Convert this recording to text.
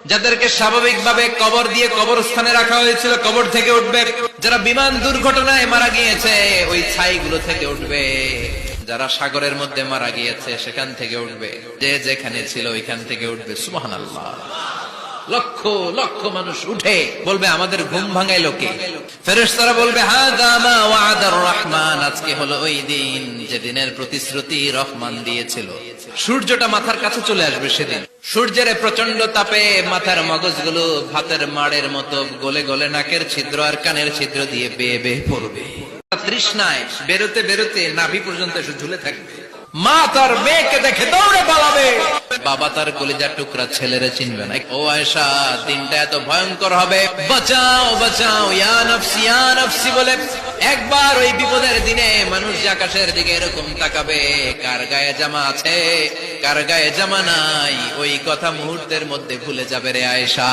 যাদেরকে স্বাভাবিকভাবে কবর দিয়ে কবরস্থানে রাখা হয়েছিল কবর থেকে উঠবে, যারা বিমান দুর্ঘটনায় মারা গিয়েছে ওই ছাইগুলো থেকে উঠবে, যারা সাগরের মধ্যে মারা গিয়েছে সেখান থেকে উঠবে, যে যেখানে ছিল ওইখান থেকে উঠবে। সুবহানাল্লাহ। লক্ষ লক্ষ মানুষ উঠে বলবে আমাদের ঘুম ভাঙাইলো কে? ফেরেশতারা বলবে হাযা মা ওয়া'দার রহমান, আজকে হলো ওই দিন যেদিনের প্রতিশ্রুতি রহমান দিয়েছিল। সূর্যটা মাথার কাছে চলে আসবে সেদিন। সূর্যের প্রচন্ড তাপে মাথার মগজগুলো ভাতের মাড়ের মতো গলে গলে নাকের ছিদ্র আর কানের ছিদ্র দিয়ে বেয়ে বেয়ে পড়বে। তৃষ্ণায় বেরোতে বেরোতে নাভি পর্যন্ত এসে ঝুলে থাকবে। মা তার মেয়েকে দেখে দৌড়ে পালাবে, বাবা তার কলিজার টুকরা ছেলেরে চিনবে না। ও আয়েশা, দিনটা এত ভয়ঙ্কর হবে, বাঁচাও বাঁচাও ইয়া নফসি ইয়া নফসি বলে একবার ওই বিপদের দিনে মানুষ যে আকাশের দিকে এরকম তাকাবে, কার গায়ে জামা আছে কার গায়ে জামা নাই, ওই কথা মুহূর্তের মধ্যে ভুলে যাবে রে আয়েশা।